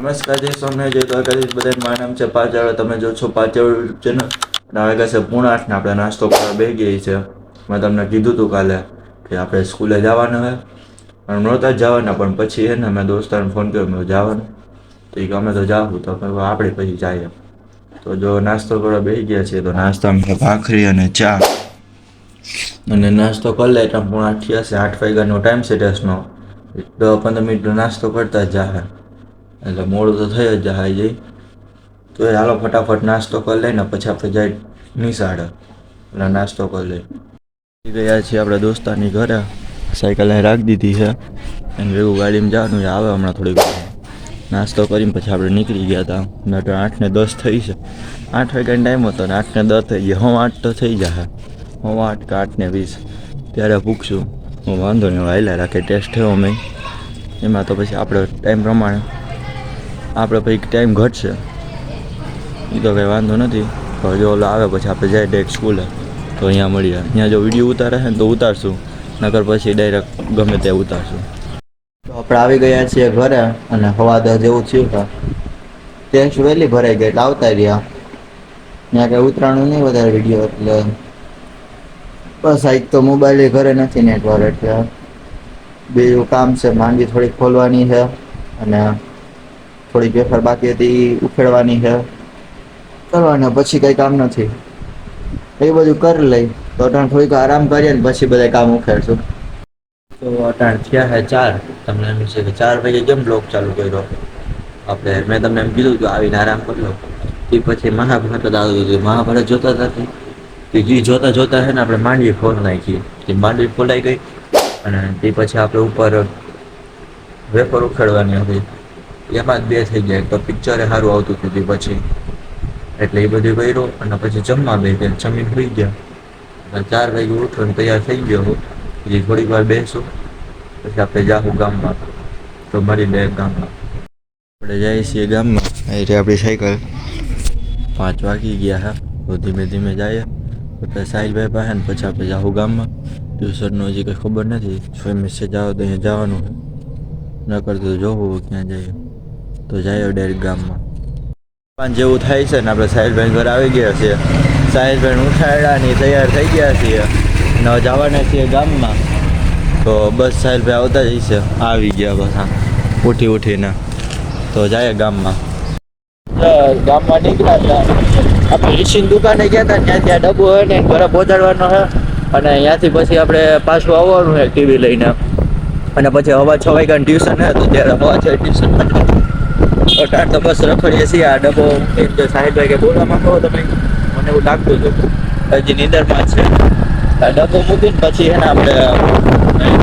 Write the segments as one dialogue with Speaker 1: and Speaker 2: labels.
Speaker 1: નમસ્કાર જી સૌને જય દ્વારકાધીશ બધાને મારું નામ છે પાચાળ તમે જો છો પાચાળ યુટ્યુબ ચેનલ અને હવે કહેશે 7:30 આપણે નાસ્તો કરવા બેસી ગઈ છે મેં તમને કીધું હતું કાલે કે આપણે સ્કૂલે જવાનું હોય અને નહોતા જવાના પણ પછી હે ને મેં દોસ્તારને ફોન કર્યો મેં જવાનું તો એ અમે તો જાવું તો આપણે પછી જઈએ તો જો નાસ્તો કરવા બેસી ગયા છીએ તો નાસ્તામાં ભાખરી અને ચા અને નાસ્તો કરી લે એટલે 7:30 થયા છે 8 વાગ્યાનો ટાઈમ છે ટેસ્ટનો 10-15 મિનિટનો નાસ્તો કરતા જ જાય એટલે મોડું તો થઈ જ જાય જઈ તો એ હાલો ફટાફટ નાસ્તો કરી લઈને પછી આપણે જાય નિશાળે એટલે નાસ્તો કરી લઈ ગયા છીએ આપણે દોસ્તારની ઘરે સાયકલ અહીં રાખી દીધી છે અને ભેગું ગાડીમાં જવાનું આવે હમણાં થોડીક નાસ્તો કરીને પછી આપણે નીકળી ગયા હતા નટર 8:10 થઈ છે 8 વાગ્યાનો ટાઈમ હતો ને 8:10 થઈ ગયા 8 તો થઈ જાય 8 કે 8:20 ત્યારે પૂછશું હું વાંધો નહીં હાલ્યા રાખે ટેસ્ટ થયો અમે એમાં તો પછી આપણે ટાઈમ પ્રમાણે આપણે પછી ટાઈમ ઘટશે એ તો કંઈ વાંધો નથી તો જો ઓલો આવે પછી આપણે જાય ડાયરેક્ટ સ્કૂલે તો અહીંયા મળીએ અહીંયા જો વિડીયો ઉતારે છે ને તો ઉતારશું નકર પછી ડાયરેક્ટ ગમે તે ઉતારશું તો આપણે આવી ગયા છીએ ઘરે અને 10:15 જેવું થયું હતા ટેસ્ટ વહેલી ભરાઈ ગઈ એટલે આવતા રહ્યા ત્યાં કંઈ ઉતરાણું નહીં વધારે વિડીયો એટલે બસ આ તો મોબાઈલ ઘરે નથી નેટવર્ક એટલે બીજું કામ છે માંડી થોડીક ખોલવાની છે અને થોડી પેપર બાકી હતી ઉખેડવાની છે કરવાના પછી કંઈ કામ નથી એ બધું કરી લઈ તો અટાણ થોડીક આરામ કરીએ ને પછી બધા કામ ઉખેડશું તો અટાણ થયા છે 4 તમને એમ છે કે 4 વાગે કેમ બ્લોગ ચાલુ કર્યો આપણે મેં તમને એમ કીધું કે આવીને આરામ કરી લો તે પછી મહાભારત આવ્યું હતું મહાભારત જોતા હતા તે જે જોતા જોતા છે ને આપણે માંડવી ખોલ નાખી તે માંડવી ખોલાઈ ગઈ અને તે પછી આપણે ઉપર વેફર ઉખેડવાની હતી એમાં જ 2 થઈ ગયા તો પિક્ચરે સારું આવતું હતું પછી એટલે એ બધું કર્યું અને પછી જમવા બેસી જમીન સુઈ ગયા 4 વાગે ઉઠો ને તૈયાર થઈ ગયો હું પછી થોડીક વાર બેસું પછી આપણે જાઉં ગામમાં તો મળી લે ગામમાં આપણે જઈએ છીએ ગામમાં એટલે આપણી સાયકલ 5 વાગી ગયા હા તો ધીમે ધીમે જઈએ પછી સાહિલભાઈ પાસે ને પછી આપણે જાઉં ગામમાં ટ્યુશનનું હજી કંઈ ખબર નથી સ્વિમિંગ જાઓ તો અહીંયા જવાનું છે ન કરતું જોવું ક્યાં જઈએ તો જાય ડાયરેક્ટ ગામમાં જેવું થાય છે ને આપણે સાહિલભાઈ ઘર આવી ગયા છીએ સાહિલભાઈ ઉઠાડ્યાની તૈયાર થઈ ગયા છીએ ન જવાના છીએ ગામમાં તો બસ સાહિલભાઈ આવતા જ છે આવી ગયા બસ હા ઉઠીને તો જાય ગામમાં ગામમાં નીકળ્યા હતા આપણે ઈશીની દુકાને ગયા હતા ત્યાં ડબ્બો હોય ને ઘરે પહોંચાડવાનો છે અને ત્યાંથી પછી આપણે પાછું આવવાનું છે ટીવી લઈને અને પછી 6 વાગ્યાનું ટ્યુશન હે તો ત્યારે હવા છે ટ્યુશન અટાણ તો બસ રખડીએ છીએ આ ડબ્બો સાહિલભાઈ કે બોલવા માંગો તમે મને એવું લાગતું હતું હજી નીંદરમાં છે આ ડબ્બો મૂકીને પછી એને આપણે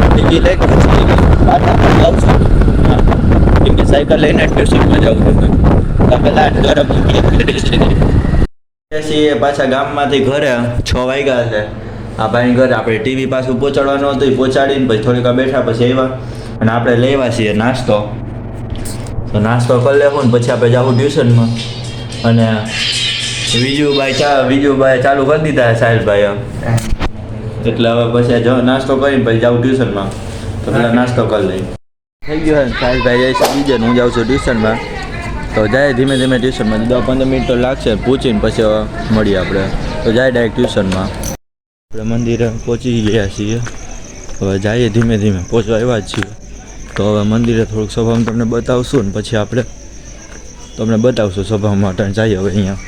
Speaker 1: ટીવી લઈને પછી આવશું કેમ કે સાયકલ લઈને ટ્યુશનમાં જવું હતું પેલા ઘરે મૂકીએ છીએ પાછા ગામમાંથી ઘરે 6 વાગ્યા છે આ ભાઈ ઘરે આપણે ટીવી પાછું પહોંચાડવાનું હતું એ પહોંચાડીને પછી થોડીક વાર બેઠા પછી આવ્યા અને આપણે લેવા છીએ નાસ્તો તો નાસ્તો કરી લેવું ને પછી આપણે જાવું ટ્યુશનમાં અને વિજુભાઈ ચાલુ કરી દીધા સાહિલભાઈ એટલે હવે પછી નાસ્તો કરીને પછી જાઉં ટ્યુશનમાં તો પેલા નાસ્તો કરી લઈ થઈ ગયો ને સાહિલભાઈ જાય છે બીજે હું જાઉં છું ટ્યુશનમાં તો જાય ધીમે ધીમે ટ્યુશનમાં 10-15 મિનિટ તો લાગશે પૂછીને પછી મળીએ આપણે તો જાય ડાયરેક્ટ ટ્યુશનમાં આપણે મંદિરે પહોંચી ગયા છીએ હવે જઈએ ધીમે ધીમે પહોંચવા આવ્યા જ છીએ તો હવે મંદિરે થોડુંક સભામાં તમને બતાવશું ને પછી આપણે તમને બતાવશું સભામાં માટે જઈએ હવે અહીંયા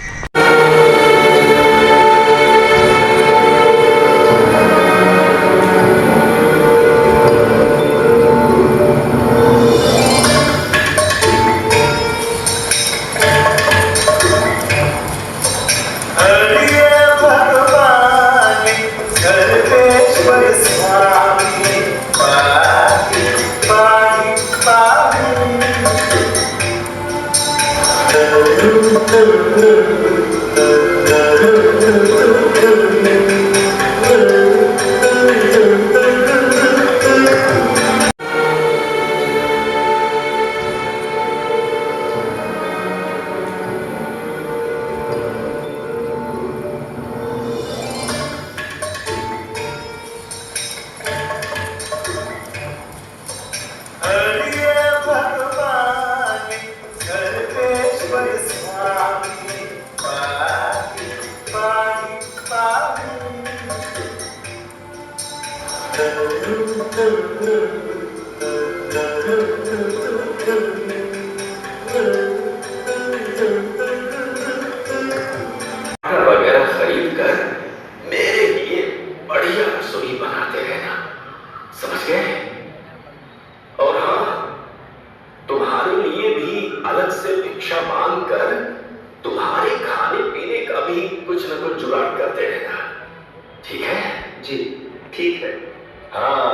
Speaker 2: वगैरह खरीद कर मेरे लिए बढ़िया रसोई बनाते रहना, समझ गए? और हाँ, तुम्हारे लिए भी अलग से भिक्षा मांग कर तुम्हारे खाने पीने का भी कुछ न कुछ जुगाड़ करते रहना, ठीक है? जी ठीक है। हाँ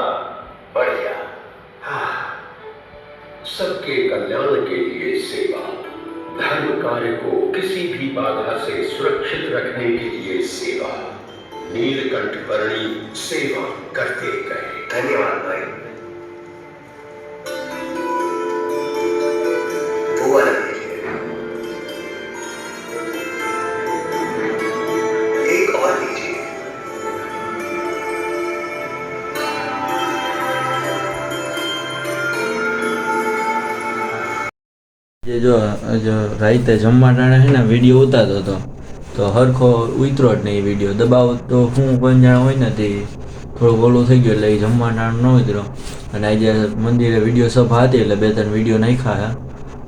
Speaker 2: बढ़िया। हाँ, सबके कल्याण के लिए सेवा, धर्म कार्य को किसी भी बाधा से सुरक्षित रखने के लिए सेवा, नीलकंठ वर्णी सेवा करते गए। धन्यवाद भाई। बुआ लीजिए, एक और लीजिए।
Speaker 1: જે જો રાતે જમવા ટાણે છે ને વિડીયો ઉતારતો હતો તો હરખો ઉતરો જ નહીં વિડીયો, દબાવ તો હું કોઈ જાણ હોય ને તે થોડુંક ઓલું થઈ ગયું એટલે એ જમવા ટાણે ન ઉતર્યો. અને આજે મંદિરે વિડીયો સભા હતી એટલે 2-3 વિડીયો નાખ્યા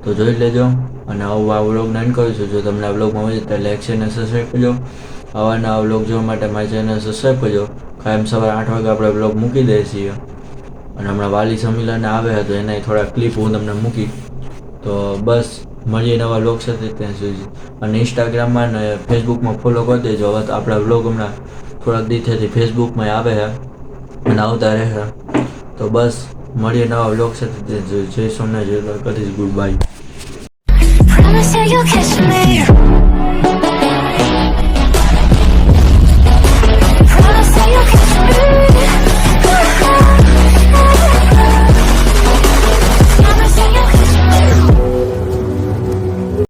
Speaker 1: તો જોઈ લેજો. અને આવું આ વ્લોગને એન્ડ કરું છું. જો તમને આ વ્લોગમાં મજા આવે લાઈક શેર અને સબસ્ક્રાઈબ કરજો. આવા નવા વ્લોગ જોવા માટે મારી ચેનલ સબસ્ક્રાઈબ કરજો. કાયમ સવારે 8 વાગે આપણે વ્લોગ મૂકી દઈએ છીએ. અને હમણાં વાલી સંમેલન આવે તો એના થોડા ક્લિપ હું તમને મૂકી. તો બસ મળીએ નવા વ્લોગ સાથે ત્યાં સુધી. અને ઇન્સ્ટાગ્રામમાં ને ફેસબુકમાં ફોલો કરી દેજો. હવે તો આપણા વ્લોગ હમણાં થોડાક દિવસથી ફેસબુકમાં આવે છે અને આવતા રહે. તો બસ મળીએ નવા વ્લોગ સાથે ત્યાં સુધી. જય સોમનાથ, જય Dwarkadhish, good bye.
Speaker 3: Promise you you'll catch me.